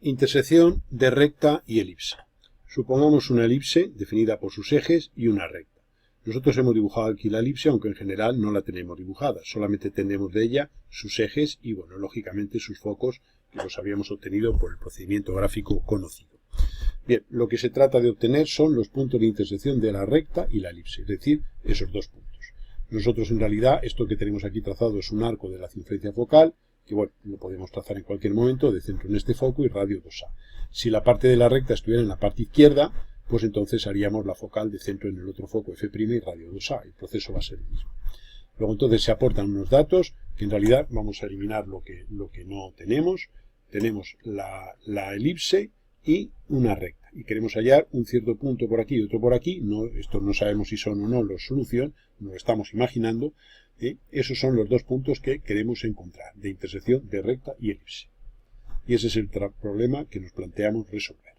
Intersección de recta y elipse. Supongamos una elipse definida por sus ejes y una recta. Nosotros hemos dibujado aquí la elipse, aunque en general no la tenemos dibujada. Solamente tenemos de ella sus ejes y, bueno, lógicamente sus focos, que los habíamos obtenido por el procedimiento gráfico conocido. Bien, lo que se trata de obtener son los puntos de intersección de la recta y la elipse, es decir, esos dos puntos. Nosotros, en realidad, esto que tenemos aquí trazado es un arco de la circunferencia focal, que bueno, lo podemos trazar en cualquier momento, de centro en este foco y radio 2A. Si la parte de la recta estuviera en la parte izquierda, pues entonces haríamos la focal de centro en el otro foco F' y radio 2A. El proceso va a ser el mismo. Luego entonces se aportan unos datos que en realidad vamos a eliminar lo que no tenemos. Tenemos la elipse y una recta. Y queremos hallar un cierto punto por aquí y otro por aquí. Esto no sabemos si son o no la solución, nos lo estamos imaginando. Esos son los dos puntos que queremos encontrar, de intersección de recta y elipse. Y ese es el problema que nos planteamos resolver.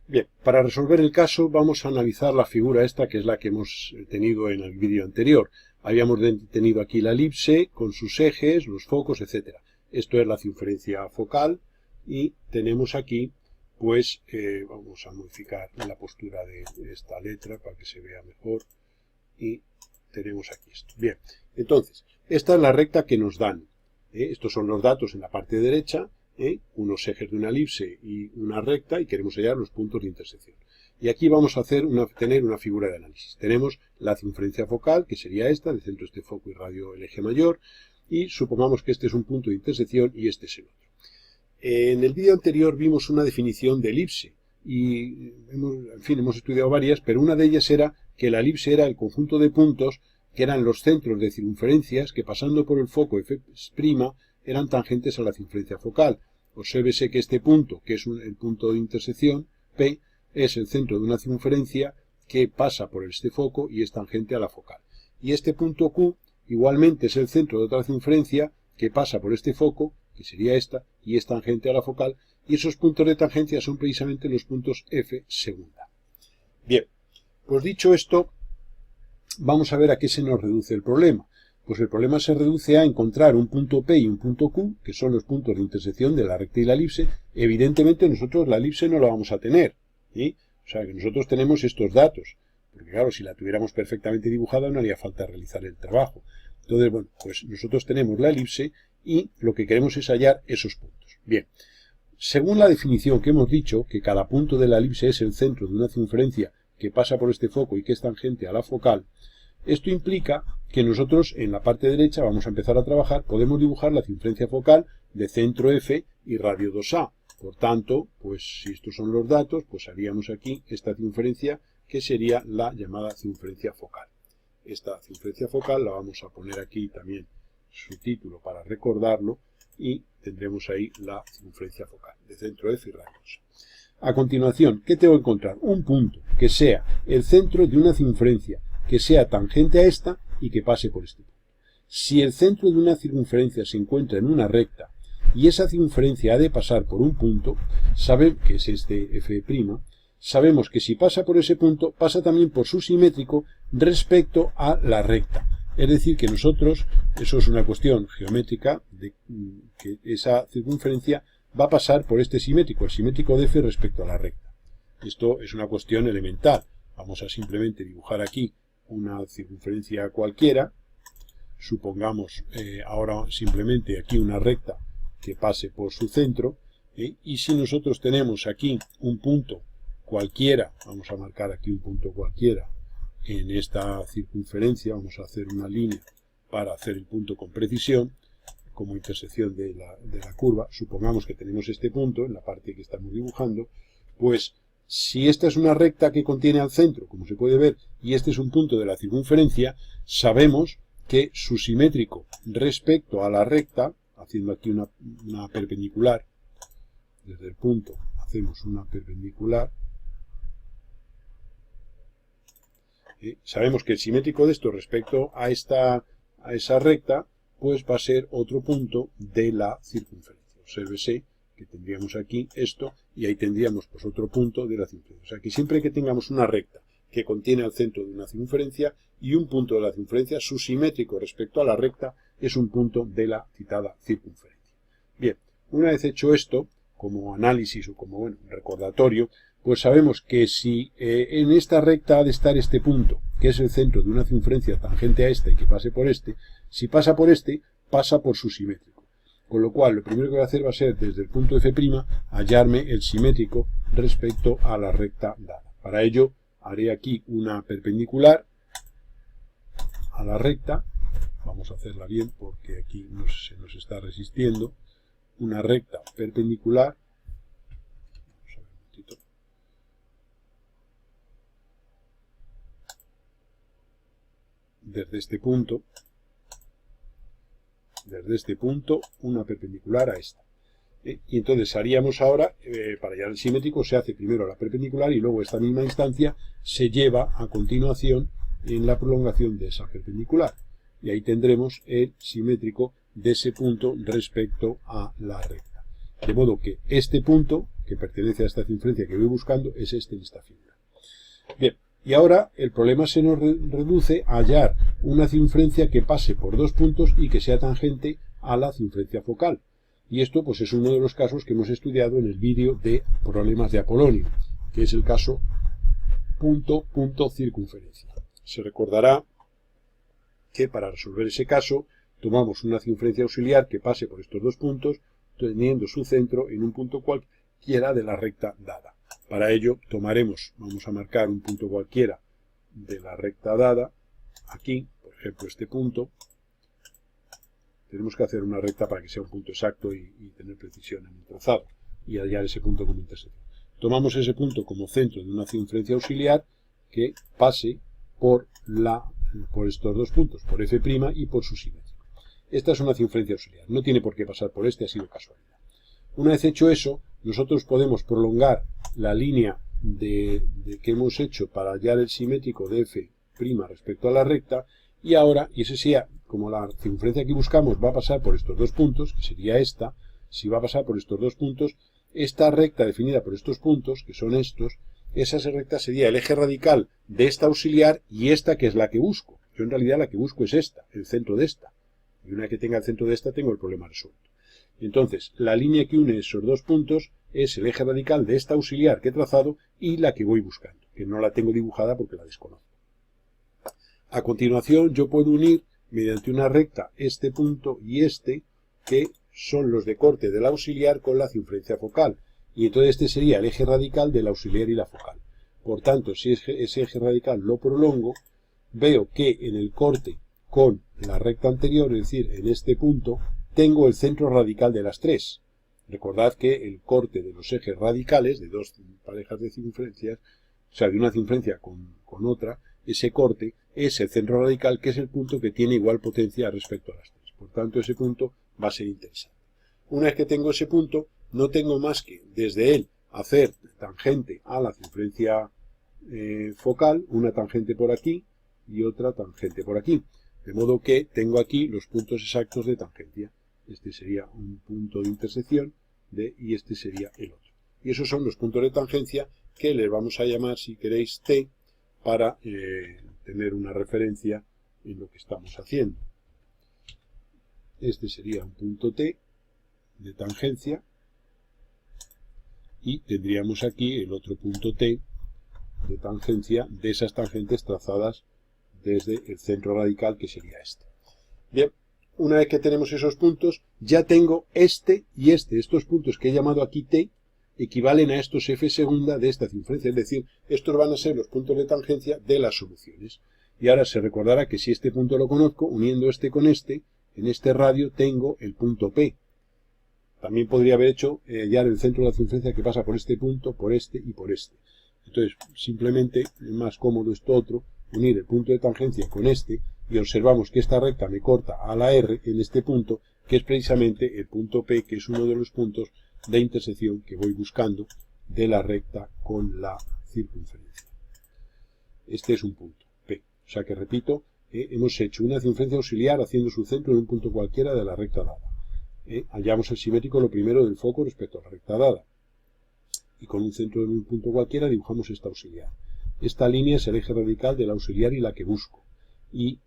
Bien, para resolver el caso vamos a analizar la figura esta, que es la que hemos tenido en el vídeo anterior. Habíamos tenido aquí la elipse con sus ejes, los focos, etc. Esto es la circunferencia focal y tenemos aquí, pues, vamos a modificar la postura de esta letra para que se vea mejor y tenemos aquí esto. Bien, entonces, esta es la recta que nos dan. Estos son los datos en la parte derecha, unos ejes de una elipse y una recta, y queremos hallar los puntos de intersección. Y aquí vamos a tener una figura de análisis. Tenemos la circunferencia focal, que sería esta, de centro este foco y radio el eje mayor, y supongamos que este es un punto de intersección y este es el otro. En el vídeo anterior vimos una definición de elipse, y hemos estudiado varias, pero una de ellas era que la elipse era el conjunto de puntos que eran los centros de circunferencias que, pasando por el foco F', eran tangentes a la circunferencia focal. Obsérvese que este punto, que es el punto de intersección, P, es el centro de una circunferencia que pasa por este foco y es tangente a la focal. Y este punto Q, igualmente, es el centro de otra circunferencia que pasa por este foco, que sería esta, y es tangente a la focal, y esos puntos de tangencia son precisamente los puntos F segunda. Bien, pues dicho esto, vamos a ver a qué se nos reduce el problema. Pues el problema se reduce a encontrar un punto P y un punto Q, que son los puntos de intersección de la recta y la elipse. Evidentemente nosotros la elipse no la vamos a tener, ¿sí? O sea que nosotros tenemos estos datos, porque claro, si la tuviéramos perfectamente dibujada no haría falta realizar el trabajo. Entonces, bueno, pues nosotros tenemos la elipse y lo que queremos es hallar esos puntos. Bien, según la definición que hemos dicho, que cada punto de la elipse es el centro de una circunferencia que pasa por este foco y que es tangente a la focal, esto implica que nosotros en la parte derecha vamos a empezar a trabajar, podemos dibujar la circunferencia focal de centro F y radio 2A. Por tanto, pues si estos son los datos, pues haríamos aquí esta circunferencia que sería la llamada circunferencia focal. Esta circunferencia focal la vamos a poner aquí también su título para recordarlo y tendremos ahí la circunferencia focal de centro F y radio 2A. A continuación, ¿qué tengo que encontrar? Un punto que sea el centro de una circunferencia que sea tangente a esta y que pase por este punto. Si el centro de una circunferencia se encuentra en una recta y esa circunferencia ha de pasar por un punto, que es este F', sabemos que si pasa por ese punto, pasa también por su simétrico respecto a la recta. Es decir, que nosotros, eso es una cuestión geométrica, de que esa circunferencia va a pasar por este simétrico, el simétrico de F respecto a la recta. Esto es una cuestión elemental. Vamos a simplemente dibujar aquí una circunferencia cualquiera, supongamos ahora simplemente aquí una recta que pase por su centro, y si nosotros tenemos aquí un punto cualquiera, vamos a marcar aquí un punto cualquiera en esta circunferencia, vamos a hacer una línea para hacer el punto con precisión, como intersección de la curva, supongamos que tenemos este punto en la parte que estamos dibujando, pues si esta es una recta que contiene al centro, como se puede ver, y este es un punto de la circunferencia, sabemos que su simétrico respecto a la recta, haciendo aquí una perpendicular, desde el punto hacemos una perpendicular, sabemos que el simétrico de esto respecto a esa recta, pues va a ser otro punto de la circunferencia. Obsérvese que tendríamos aquí esto, y ahí tendríamos pues otro punto de la circunferencia. O sea que siempre que tengamos una recta que contiene al centro de una circunferencia y un punto de la circunferencia, su simétrico respecto a la recta es un punto de la citada circunferencia. Bien, Una vez hecho esto, como análisis o como recordatorio, pues sabemos que si en esta recta ha de estar este punto, que es el centro de una circunferencia tangente a esta y que pase por este, si pasa por este, pasa por su simétrico. Con lo cual, lo primero que voy a hacer va a ser, desde el punto F', hallarme el simétrico respecto a la recta dada. Para ello, haré aquí una perpendicular a la recta. Vamos a hacerla bien porque aquí se nos está resistiendo. Una recta perpendicular. Vamos a ver un momentito. Desde este punto, una perpendicular a esta. Y entonces haríamos ahora, para hallar el simétrico, se hace primero la perpendicular y luego esta misma instancia se lleva a continuación en la prolongación de esa perpendicular. Y ahí tendremos el simétrico de ese punto respecto a la recta. De modo que este punto, que pertenece a esta circunferencia que voy buscando, es este en esta figura. Bien, y ahora el problema se nos reduce a hallar una circunferencia que pase por dos puntos y que sea tangente a la circunferencia focal. Y esto pues es uno de los casos que hemos estudiado en el vídeo de problemas de Apolonio, que es el caso punto circunferencia. Se recordará que para resolver ese caso tomamos una circunferencia auxiliar que pase por estos dos puntos, teniendo su centro en un punto cualquiera de la recta dada. Para ello vamos a marcar un punto cualquiera de la recta dada, aquí, por ejemplo este punto. Tenemos que hacer una recta para que sea un punto exacto y tener precisión en el trazado y hallar ese punto como intersección. Tomamos ese punto como centro de una circunferencia auxiliar que pase por estos dos puntos, por F' y por su simétrico. Esta es una circunferencia auxiliar, no tiene por qué pasar por este, ha sido casualidad. Una vez hecho eso, nosotros podemos prolongar la línea que hemos hecho para hallar el simétrico de F' respecto a la recta, y ese sea, como la circunferencia que buscamos va a pasar por estos dos puntos, que sería esta, si va a pasar por estos dos puntos, esta recta definida por estos puntos, que son estos, esa recta sería el eje radical de esta auxiliar y esta que es la que busco. Yo en realidad la que busco es esta, el centro de esta. Y una vez que tenga el centro de esta, tengo el problema resuelto. Entonces, la línea que une esos dos puntos es el eje radical de esta auxiliar que he trazado y la que voy buscando, que no la tengo dibujada porque la desconozco. A continuación, yo puedo unir mediante una recta este punto y este, que son los de corte del auxiliar con la circunferencia focal. Y entonces este sería el eje radical del auxiliar y la focal. Por tanto, si ese eje radical lo prolongo, veo que en el corte con la recta anterior, es decir, en este punto, tengo el centro radical de las tres. Recordad que el corte de los ejes radicales, de dos parejas de circunferencias, o sea, de una circunferencia con otra, ese corte es el centro radical, que es el punto que tiene igual potencia respecto a las tres. Por tanto, ese punto va a ser interesante. Una vez que tengo ese punto, no tengo más que, desde él, hacer tangente a la circunferencia focal, una tangente por aquí y otra tangente por aquí. De modo que tengo aquí los puntos exactos de tangencia. Este sería un punto de intersección y este sería el otro. Y esos son los puntos de tangencia que les vamos a llamar, si queréis, T, para tener una referencia en lo que estamos haciendo. Este sería un punto T de tangencia y tendríamos aquí el otro punto T de tangencia de esas tangentes trazadas desde el centro radical, que sería este. Bien, una vez que tenemos esos puntos, ya tengo este y este. Estos puntos que he llamado aquí T equivalen a estos F segunda de esta circunferencia, es decir, estos van a ser los puntos de tangencia de las soluciones. Y ahora se recordará que si este punto lo conozco, uniendo este con este, en este radio tengo el punto P. También podría haber hecho hallar el centro de la circunferencia que pasa por este punto, por este y por este. Entonces, simplemente es más cómodo esto otro, unir el punto de tangencia con este, y observamos que esta recta me corta a la R en este punto, que es precisamente el punto P, que es uno de los puntos de intersección que voy buscando de la recta con la circunferencia. Este es un punto P. O sea que, repito, hemos hecho una circunferencia auxiliar haciendo su centro en un punto cualquiera de la recta dada. Hallamos el simétrico lo primero del foco respecto a la recta dada. Y con un centro en un punto cualquiera dibujamos esta auxiliar. Esta línea es el eje radical del auxiliar y la que busco. Y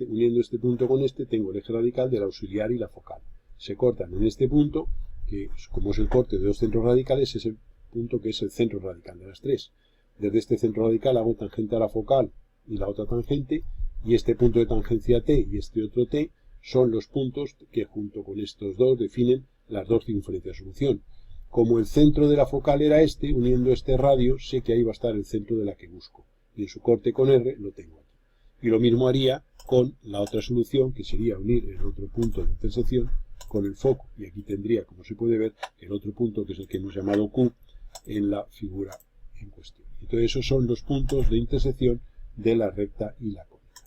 uniendo este punto con este, tengo el eje radical del auxiliar y la focal. Se cortan en este punto que como es el corte de dos centros radicales, es el punto que es el centro radical de las tres. Desde este centro radical hago tangente a la focal y la otra tangente, y este punto de tangencia T y este otro T son los puntos que junto con estos dos definen las dos circunferencias de solución. Como el centro de la focal era este, uniendo este radio, sé que ahí va a estar el centro de la que busco. Y en su corte con R lo tengo aquí. Y lo mismo haría con la otra solución, que sería unir el otro punto de intersección con el foco. Y aquí tendría, como se puede ver, el otro punto, que es el que hemos llamado Q, en la figura en cuestión. Entonces esos son los puntos de intersección de la recta y la cónica.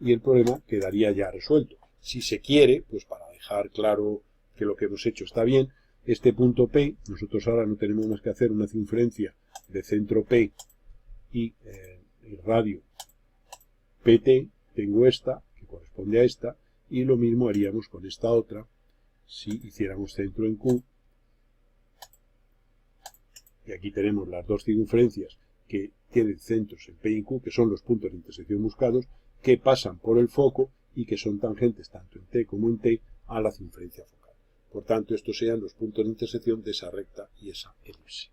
Y el problema quedaría ya resuelto. Si se quiere, pues para dejar claro que lo que hemos hecho está bien, este punto P, nosotros ahora no tenemos más que hacer una circunferencia de centro P y el radio PT, tengo esta, que corresponde a esta, y lo mismo haríamos con esta otra, si hiciéramos centro en Q. Y aquí tenemos las dos circunferencias que tienen centros en P y en Q, que son los puntos de intersección buscados, que pasan por el foco y que son tangentes tanto en T como en T a la circunferencia focal. Por tanto, estos sean los puntos de intersección de esa recta y esa elipse.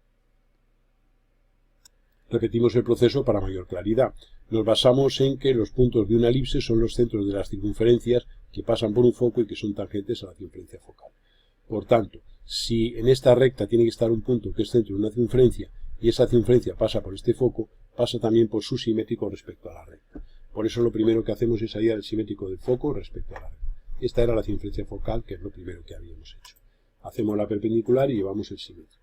Repetimos el proceso para mayor claridad. Nos basamos en que los puntos de una elipse son los centros de las circunferencias que pasan por un foco y que son tangentes a la circunferencia focal. Por tanto, si en esta recta tiene que estar un punto que es centro de una circunferencia y esa circunferencia pasa por este foco, pasa también por su simétrico respecto a la recta. Por eso lo primero que hacemos es hallar el simétrico del foco respecto a la recta. Esta era la circunferencia focal, que es lo primero que habíamos hecho. Hacemos la perpendicular y llevamos el simétrico.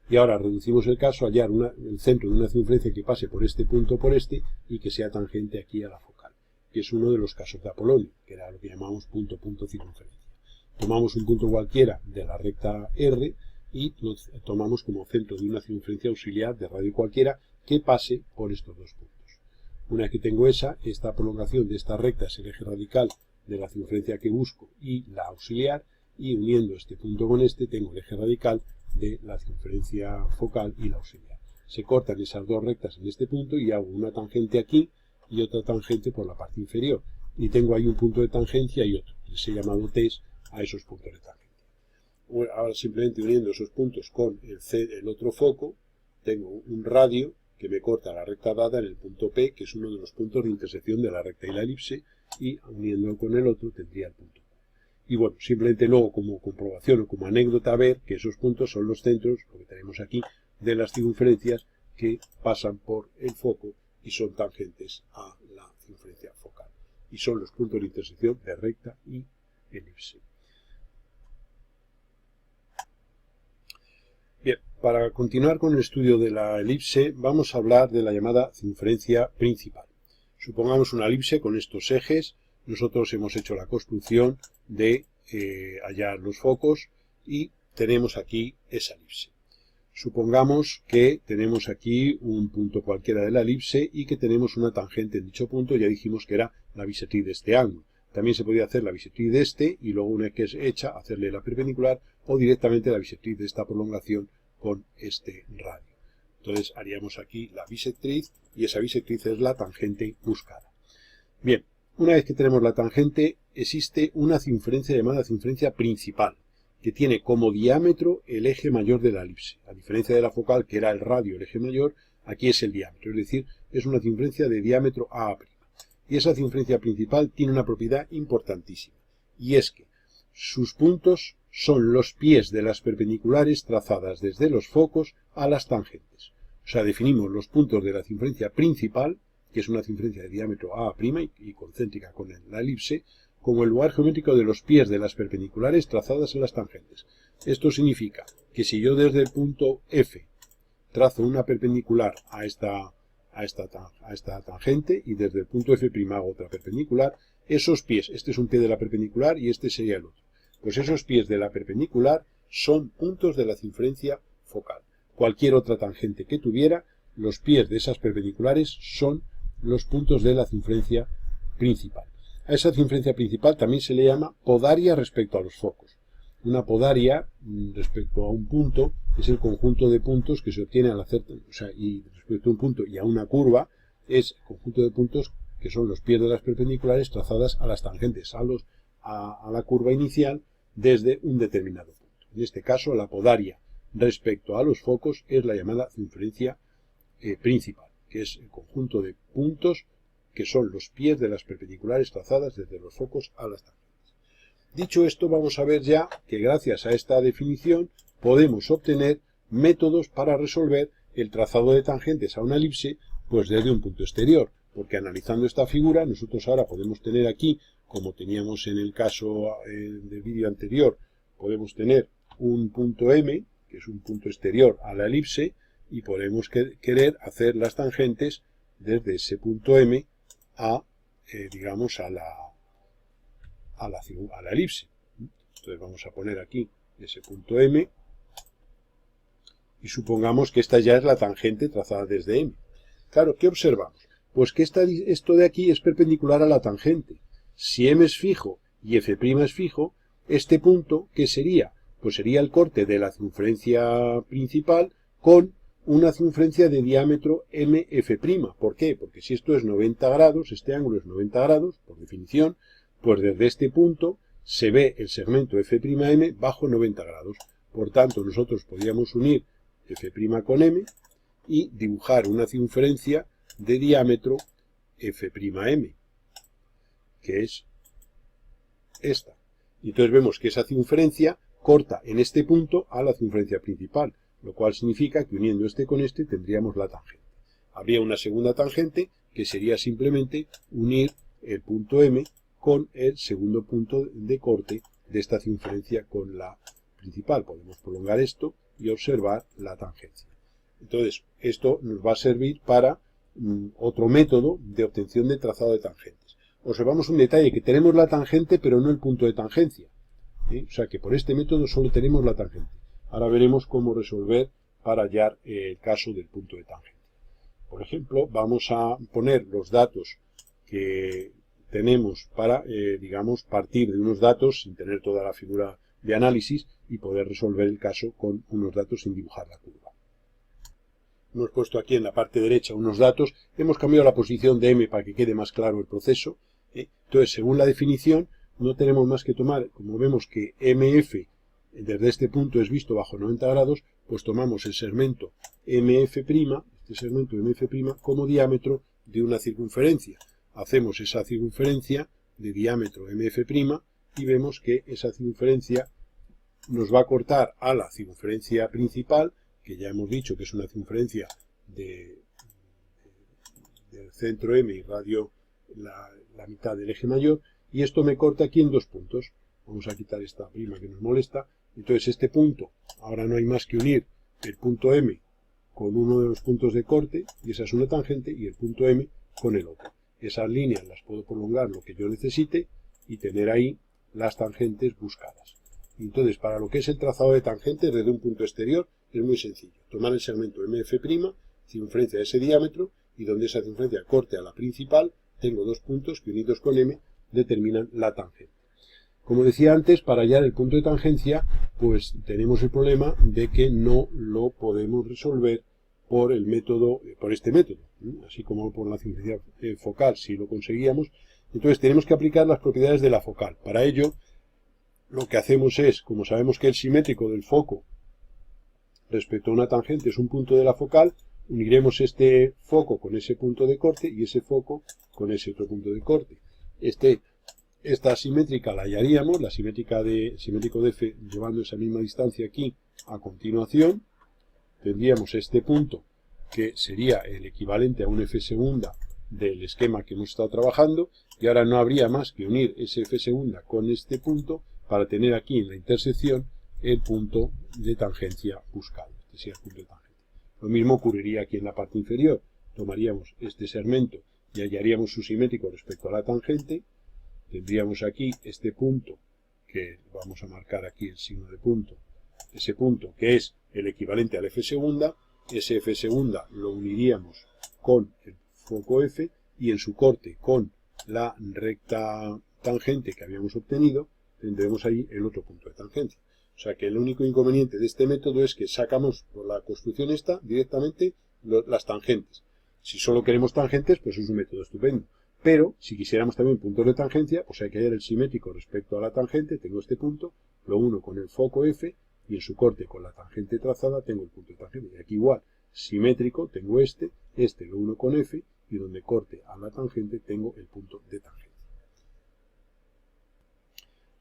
Y ahora reducimos el caso a hallar el centro de una circunferencia que pase por este punto por este y que sea tangente aquí a la focal, que es uno de los casos de Apolonio, que era lo que llamamos punto-punto circunferencia. Tomamos un punto cualquiera de la recta R y lo tomamos como centro de una circunferencia auxiliar de radio cualquiera que pase por estos dos puntos. Una vez que tengo esta prolongación de esta recta es el eje radical de la circunferencia que busco y la auxiliar, y uniendo este punto con este tengo el eje radical de la circunferencia focal y la auxiliar. Se cortan esas dos rectas en este punto y hago una tangente aquí y otra tangente por la parte inferior. Y tengo ahí un punto de tangencia y otro. Les he llamado T's a esos puntos de tangencia. Ahora simplemente uniendo esos puntos con el otro foco, tengo un radio que me corta la recta dada en el punto P, que es uno de los puntos de intersección de la recta y la elipse, y uniéndolo con el otro tendría el punto. Y bueno, simplemente luego como comprobación o como anécdota ver que esos puntos son los centros, lo que tenemos aquí, de las circunferencias que pasan por el foco y son tangentes a la circunferencia focal. Y son los puntos de intersección de recta y elipse. Bien, para continuar con el estudio de la elipse, vamos a hablar de la llamada circunferencia principal. Supongamos una elipse con estos ejes. Nosotros hemos hecho la construcción de hallar los focos y tenemos aquí esa elipse. Supongamos que tenemos aquí un punto cualquiera de la elipse y que tenemos una tangente en dicho punto. Ya dijimos que era la bisectriz de este ángulo. También se podía hacer la bisectriz de este y luego una vez que es hecha hacerle la perpendicular o directamente la bisectriz de esta prolongación con este radio. Entonces haríamos aquí la bisectriz y esa bisectriz es la tangente buscada. Bien, una vez que tenemos la tangente existe una circunferencia llamada circunferencia principal que tiene como diámetro el eje mayor de la elipse. A diferencia de la focal que era el radio, el eje mayor, aquí es el diámetro, es decir, es una circunferencia de diámetro A'. Y esa circunferencia principal tiene una propiedad importantísima, y es que sus puntos son los pies de las perpendiculares trazadas desde los focos a las tangentes. O sea, definimos los puntos de la circunferencia principal, que es una circunferencia de diámetro A' y concéntrica con la elipse, como el lugar geométrico de los pies de las perpendiculares trazadas en las tangentes. Esto significa que si yo desde el punto F trazo una perpendicular a esta tangente y desde el punto F' hago otra perpendicular, esos pies, este es un pie de la perpendicular y este sería el otro, pues esos pies de la perpendicular son puntos de la circunferencia focal. Cualquier otra tangente que tuviera, los pies de esas perpendiculares son los puntos de la circunferencia principal. A esa circunferencia principal también se le llama podaria respecto a los focos. Una podaria respecto a un punto es el conjunto de puntos que se obtiene al hacer, y respecto a un punto y a una curva es el conjunto de puntos que son los pies de las perpendiculares trazadas a las tangentes, a la curva inicial desde un determinado punto. En este caso, la podaria respecto a los focos es la llamada circunferencia principal, que es el conjunto de puntos que son los pies de las perpendiculares trazadas desde los focos a las tangentes. Dicho esto, vamos a ver ya que gracias a esta definición podemos obtener métodos para resolver el trazado de tangentes a una elipse pues desde un punto exterior, porque analizando esta figura nosotros ahora podemos tener aquí, como teníamos en el caso del vídeo anterior, podemos tener un punto M, que es un punto exterior a la elipse, y podemos querer hacer las tangentes desde ese punto M a, digamos, a la elipse. Entonces vamos a poner aquí ese punto M y supongamos que esta ya es la tangente trazada desde M. Claro, ¿qué observamos? Pues que esto de aquí es perpendicular a la tangente. Si M es fijo y F' es fijo, este punto, ¿qué sería? Pues sería el corte de la circunferencia principal con una circunferencia de diámetro MF'. ¿Por qué? Porque si esto es 90 grados, este ángulo es 90 grados, por definición, pues desde este punto se ve el segmento F'M bajo 90 grados. Por tanto, nosotros podríamos unir F' con M y dibujar una circunferencia de diámetro F'M, que es esta. Y entonces vemos que esa circunferencia corta en este punto a la circunferencia principal, lo cual significa que uniendo este con este tendríamos la tangente. Habría una segunda tangente que sería simplemente unir el punto M con el segundo punto de corte de esta circunferencia con la principal. Podemos prolongar esto y observar la tangencia. Entonces, esto nos va a servir para otro método de obtención de trazado de tangentes. Observamos un detalle, que tenemos la tangente pero no el punto de tangencia. O sea que por este método solo tenemos la tangente. Ahora veremos cómo resolver para hallar el caso del punto de tangente. Por ejemplo, vamos a poner los datos que tenemos para, digamos, partir de unos datos sin tener toda la figura de análisis y poder resolver el caso con unos datos sin dibujar la curva. Hemos puesto aquí en la parte derecha unos datos, hemos cambiado la posición de M para que quede más claro el proceso. Entonces, según la definición, no tenemos más que tomar, como vemos que MF desde este punto es visto bajo 90 grados, pues tomamos el segmento MF', este segmento MF' como diámetro de una circunferencia. Hacemos esa circunferencia de diámetro MF' y vemos que esa circunferencia nos va a cortar a la circunferencia principal, que ya hemos dicho que es una circunferencia del centro M y radio la mitad del eje mayor, y esto me corta aquí en dos puntos. Vamos a quitar esta prima que nos molesta. Entonces este punto, ahora no hay más que unir el punto M con uno de los puntos de corte, y esa es una tangente, y el punto M con el otro. Esas líneas las puedo prolongar lo que yo necesite y tener ahí las tangentes buscadas. Entonces, para lo que es el trazado de tangentes desde un punto exterior, es muy sencillo. Tomar el segmento MF', circunferencia de ese diámetro, y donde esa circunferencia corte a la principal, tengo dos puntos que unidos con M determinan la tangente. Como decía antes, para hallar el punto de tangencia, pues tenemos el problema de que no lo podemos resolver por este método, así como por la circunferencia focal, si lo conseguíamos. Entonces tenemos que aplicar las propiedades de la focal. Para ello, lo que hacemos es, como sabemos que el simétrico del foco respecto a una tangente es un punto de la focal, uniremos este foco con ese punto de corte y ese foco con ese otro punto de corte. Esta simétrica la hallaríamos, la simétrico de F, llevando esa misma distancia aquí a continuación. Tendríamos este punto que sería el equivalente a un F segunda del esquema que hemos estado trabajando, y ahora no habría más que unir ese F segunda con este punto para tener aquí en la intersección el punto de tangencia buscado. Este sería el punto de tangencia. Lo mismo ocurriría aquí en la parte inferior. Tomaríamos este segmento y hallaríamos su simétrico respecto a la tangente. Tendríamos aquí este punto, que vamos a marcar aquí el signo de punto, ese punto que es el equivalente al F segunda, ese F segunda lo uniríamos con el foco F y en su corte con la recta tangente que habíamos obtenido, tendremos ahí el otro punto de tangencia. O sea que el único inconveniente de este método es que sacamos por la construcción esta directamente las tangentes. Si solo queremos tangentes, pues es un método estupendo. Pero, si quisiéramos también puntos de tangencia, pues hay que hallar el simétrico respecto a la tangente. Tengo este punto, lo uno con el foco F, y en su corte con la tangente trazada tengo el punto de tangente. Y aquí igual, simétrico, tengo este lo uno con F, y donde corte a la tangente tengo el punto de tangente.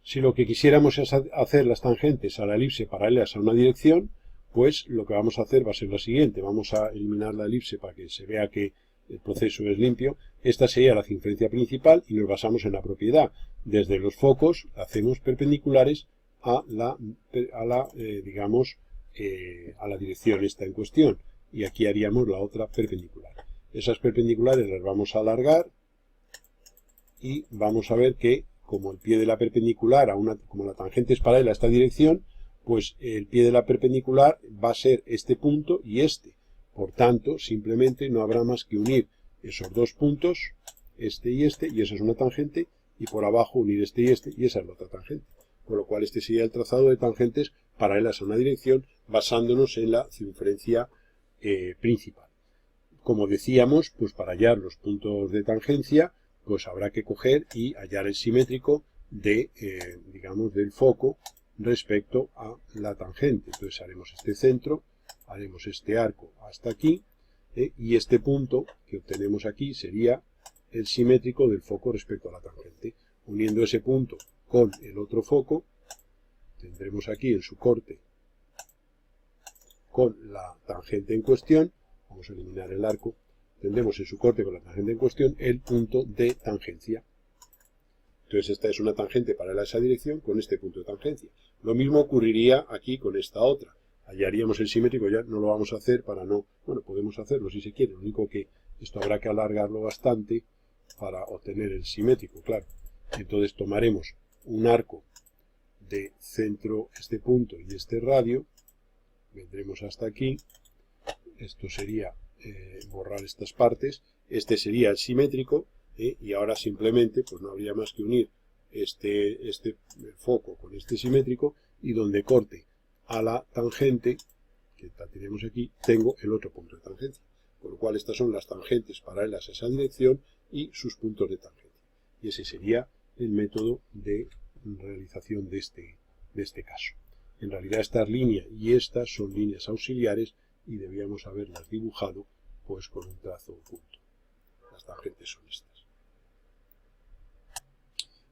Si lo que quisiéramos es hacer las tangentes a la elipse paralelas a una dirección, pues lo que vamos a hacer va a ser lo siguiente. Vamos a eliminar la elipse para que se vea que el proceso es limpio. Esta sería la circunferencia principal y nos basamos en la propiedad. Desde los focos hacemos perpendiculares a la dirección esta en cuestión. Y aquí haríamos la otra perpendicular. Esas perpendiculares las vamos a alargar y vamos a ver que como el pie de la perpendicular, como la tangente es paralela a esta dirección, pues el pie de la perpendicular va a ser este punto y este. Por tanto, simplemente no habrá más que unir esos dos puntos, este, y esa es una tangente, y por abajo unir este, y esa es la otra tangente. Con lo cual este sería el trazado de tangentes paralelas a una dirección, basándonos en la circunferencia principal. Como decíamos, pues para hallar los puntos de tangencia, pues habrá que coger y hallar el simétrico del foco respecto a la tangente. Entonces haremos este centro, haremos este arco hasta aquí, y este punto que obtenemos aquí sería el simétrico del foco respecto a la tangente. Uniendo ese punto con el otro foco, tendremos aquí en su corte con la tangente en cuestión, vamos a eliminar el arco, tendremos en su corte con la tangente en cuestión el punto de tangencia. Entonces esta es una tangente paralela a esa dirección con este punto de tangencia. Lo mismo ocurriría aquí con esta otra. Hallaríamos el simétrico, ya no lo vamos a hacer para no... Bueno, podemos hacerlo si se quiere, lo único que esto habrá que alargarlo bastante para obtener el simétrico, claro. Entonces tomaremos un arco de centro, este punto y este radio, vendremos hasta aquí, esto sería borrar estas partes, este sería el simétrico, y ahora simplemente pues no habría más que unir este foco con este simétrico, y donde corte a la tangente, que la tenemos aquí, tengo el otro punto de tangencia. Con lo cual estas son las tangentes paralelas a esa dirección y sus puntos de tangencia. Y ese sería el método de realización de este caso. En realidad estas líneas y estas son líneas auxiliares y debíamos haberlas dibujado pues con un trazo punto. Las tangentes son estas.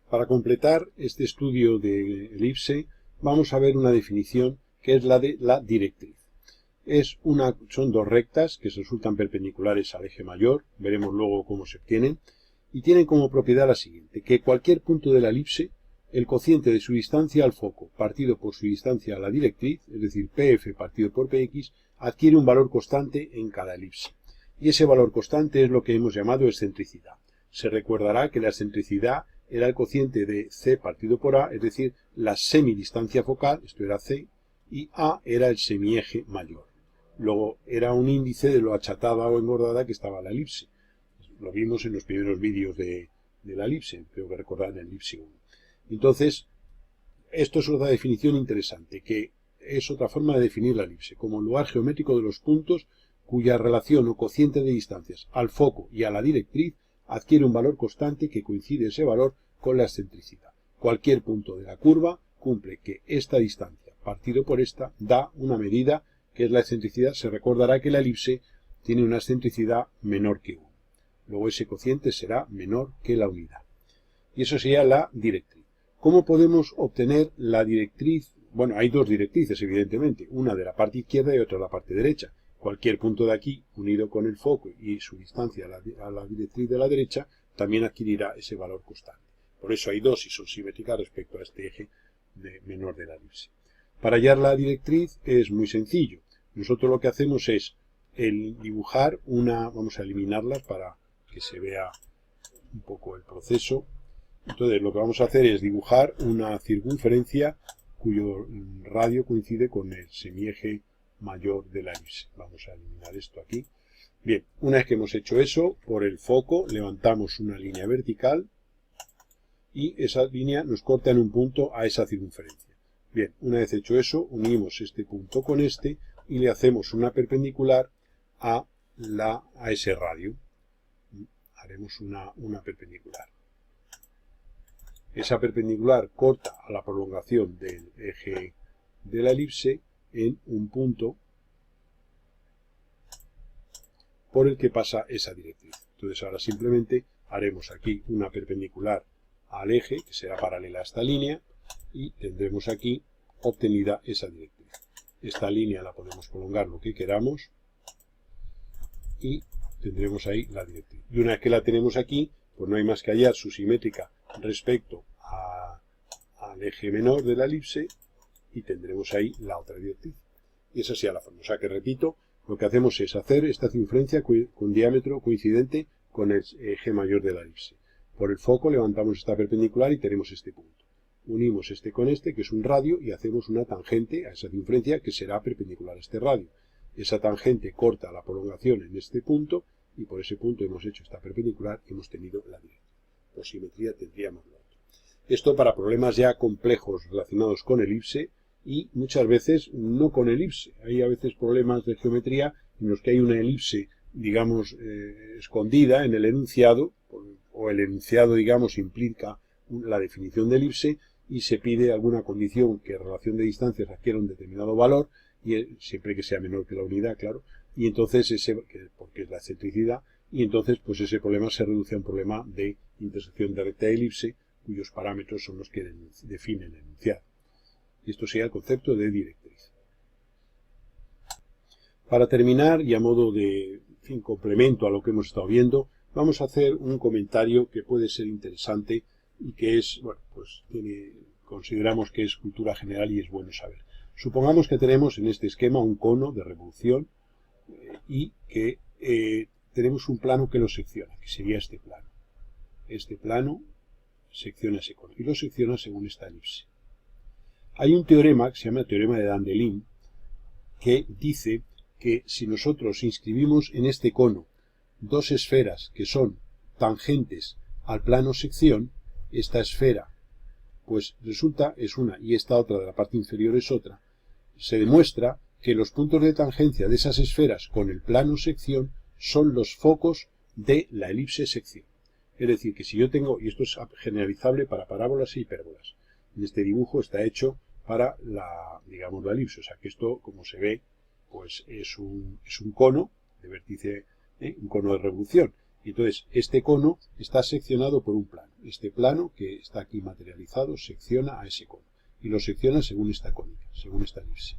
Para completar este estudio de elipse vamos a ver una definición que es la de la directriz. Son dos rectas que se resultan perpendiculares al eje mayor, veremos luego cómo se obtienen, y tienen como propiedad la siguiente, que cualquier punto de la elipse, el cociente de su distancia al foco partido por su distancia a la directriz, es decir, PF partido por PX, adquiere un valor constante en cada elipse. Y ese valor constante es lo que hemos llamado excentricidad. Se recordará que la excentricidad era el cociente de C partido por A, es decir, la semidistancia focal, esto era C, y A era el semieje mayor. Luego era un índice de lo achatada o engordada que estaba la elipse. Lo vimos en los primeros vídeos de la elipse, creo que recordar en el elipse 1. Entonces, esto es otra definición interesante, que es otra forma de definir la elipse, como lugar geométrico de los puntos cuya relación o cociente de distancias al foco y a la directriz adquiere un valor constante que coincide ese valor con la excentricidad. Cualquier punto de la curva cumple que esta distancia partido por esta da una medida que es la excentricidad. Se recordará que la elipse tiene una excentricidad menor que 1. Luego ese cociente será menor que la unidad. Y eso sería la directriz. ¿Cómo podemos obtener la directriz? Bueno, hay dos directrices, evidentemente. Una de la parte izquierda y otra de la parte derecha. Cualquier punto de aquí, unido con el foco y su distancia a la directriz de la derecha, también adquirirá ese valor constante. Por eso hay dos y son simétricas respecto a este eje menor de la elipse. Para hallar la directriz es muy sencillo. Nosotros lo que hacemos es dibujar vamos a eliminarlas para que se vea un poco el proceso. Entonces lo que vamos a hacer es dibujar una circunferencia cuyo radio coincide con el semieje mayor de la elipse. Vamos a eliminar esto aquí. Bien, una vez que hemos hecho eso, por el foco levantamos una línea vertical y esa línea nos corta en un punto a esa circunferencia. Bien, una vez hecho eso, unimos este punto con este y le hacemos una perpendicular a ese radio. Haremos una perpendicular. Esa perpendicular corta a la prolongación del eje de la elipse en un punto por el que pasa esa directriz. Entonces ahora simplemente haremos aquí una perpendicular al eje, que será paralela a esta línea, y tendremos aquí obtenida esa directriz. Esta línea la podemos prolongar lo que queramos y tendremos ahí la directriz. Y una vez que la tenemos aquí, pues no hay más que hallar su simétrica respecto al eje menor de la elipse y tendremos ahí la otra directriz. Y esa sería la forma. O sea que, repito, lo que hacemos es hacer esta circunferencia con diámetro coincidente con el eje mayor de la elipse. Por el foco levantamos esta perpendicular y tenemos este punto. Unimos este con este, que es un radio, y hacemos una tangente a esa circunferencia que será perpendicular a este radio. Esa tangente corta la prolongación en este punto y por ese punto hemos hecho esta perpendicular y hemos tenido la directriz. Por simetría tendríamos lo otro. Esto para problemas ya complejos relacionados con elipse y muchas veces no con elipse. Hay a veces problemas de geometría en los que hay una elipse, digamos, escondida en el enunciado, o el enunciado, digamos, implica la definición de elipse y se pide alguna condición que en relación de distancias adquiera un determinado valor, y siempre que sea menor que la unidad, claro, y entonces porque es la excentricidad, y entonces pues ese problema se reduce a un problema de intersección de recta de elipse, cuyos parámetros son los que definen el enunciado. Y esto sería el concepto de directriz. Para terminar, y a modo de complemento a lo que hemos estado viendo, vamos a hacer un comentario que puede ser interesante y que es, bueno, pues consideramos que es cultura general y es bueno saber. Supongamos que tenemos en este esquema un cono de revolución y que tenemos un plano que lo secciona, que sería este plano. Este plano secciona ese cono y lo secciona según esta elipse. Hay un teorema que se llama el teorema de Dandelin, que dice que si nosotros inscribimos en este cono dos esferas que son tangentes al plano sección, esta esfera pues resulta es una y esta otra de la parte inferior es otra, se demuestra que los puntos de tangencia de esas esferas con el plano sección son los focos de la elipse sección. Es decir, que si yo tengo, y esto es generalizable para parábolas e hipérbolas, en este dibujo está hecho para la elipse, o sea que esto, como se ve, pues es un cono de vértice, un cono de revolución. Y entonces, este cono está seccionado por un plano. Este plano, que está aquí materializado, secciona a ese cono. Y lo secciona según esta cónica, según esta elipse.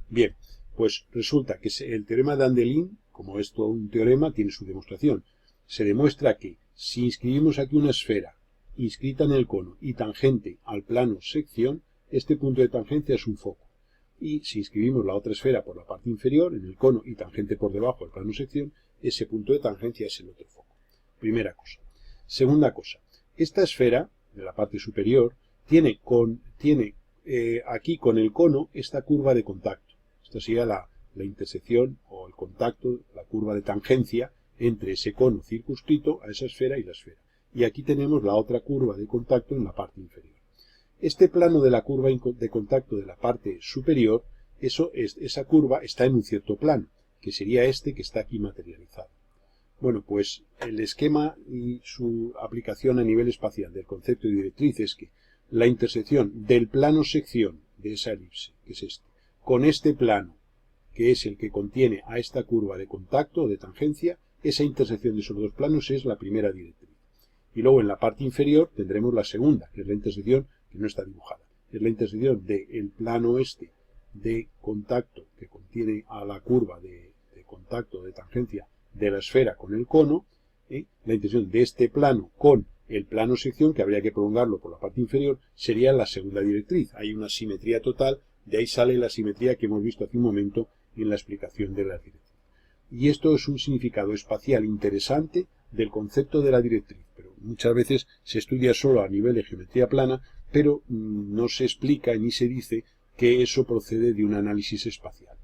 Bien, pues resulta que el teorema de Dandelin, como es todo un teorema, tiene su demostración. Se demuestra que si inscribimos aquí una esfera inscrita en el cono y tangente al plano sección, este punto de tangencia es un foco. Y si inscribimos la otra esfera por la parte inferior, en el cono y tangente por debajo del plano sección, ese punto de tangencia es el otro foco. Primera cosa. Segunda cosa. Esta esfera, de la parte superior, tiene aquí con el cono esta curva de contacto. Esta sería la intersección o el contacto, la curva de tangencia entre ese cono circunscrito a esa esfera y la esfera. Y aquí tenemos la otra curva de contacto en la parte inferior. Este plano de la curva de contacto de la parte superior, esa curva está en un cierto plano, que sería este que está aquí materializado. Bueno, pues el esquema y su aplicación a nivel espacial del concepto de directriz es que la intersección del plano sección de esa elipse, que es este, con este plano, que es el que contiene a esta curva de contacto o de tangencia, esa intersección de esos dos planos es la primera directriz. Y luego en la parte inferior tendremos la segunda, que es la intersección que no está dibujada. Es la intersección del plano este de contacto que contiene a la curva de contacto de tangencia de la esfera con el cono, la intersección de este plano con el plano sección, que habría que prolongarlo por la parte inferior, sería la segunda directriz. Hay una simetría total, de ahí sale la simetría que hemos visto hace un momento en la explicación de la directriz. Y esto es un significado espacial interesante del concepto de la directriz, pero muchas veces se estudia solo a nivel de geometría plana, pero no se explica ni se dice que eso procede de un análisis espacial.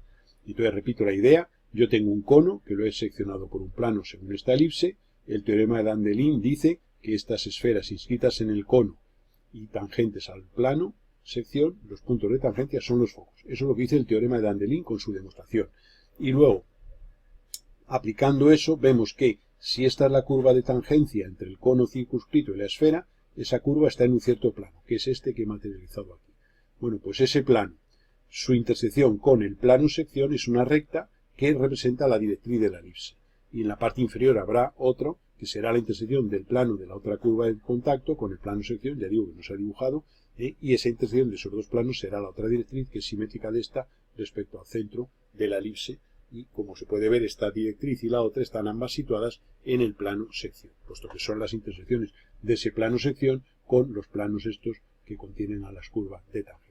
Entonces repito la idea, yo tengo un cono que lo he seccionado por un plano según esta elipse, el teorema de Dandelin dice que estas esferas inscritas en el cono y tangentes al plano sección, los puntos de tangencia son los focos. Eso es lo que dice el teorema de Dandelin con su demostración. Y luego, aplicando eso, vemos que si esta es la curva de tangencia entre el cono circunscrito y la esfera, esa curva está en un cierto plano, que es este que he materializado aquí. Bueno, pues ese plano, su intersección con el plano sección es una recta que representa la directriz de la elipse. Y en la parte inferior habrá otro, que será la intersección del plano de la otra curva de contacto con el plano sección, ya digo que no se ha dibujado, y esa intersección de esos dos planos será la otra directriz, que es simétrica de esta respecto al centro de la elipse, y como se puede ver, esta directriz y la otra están ambas situadas en el plano sección, puesto que son las intersecciones de ese plano sección con los planos estos que contienen a las curvas de tangente.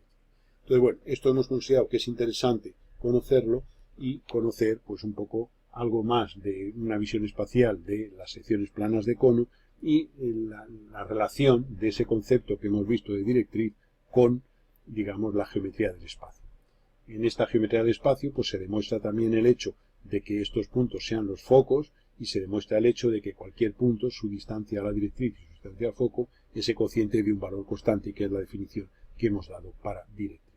Entonces, bueno, esto hemos considerado que es interesante conocerlo y conocer pues un poco algo más de una visión espacial de las secciones planas de cono y la relación de ese concepto que hemos visto de directriz con, digamos, la geometría del espacio. En esta geometría del espacio pues se demuestra también el hecho de que estos puntos sean los focos y se demuestra el hecho de que cualquier punto, su distancia a la directriz y su distancia al foco, ese cociente de un valor constante, que es la definición que hemos dado para directriz.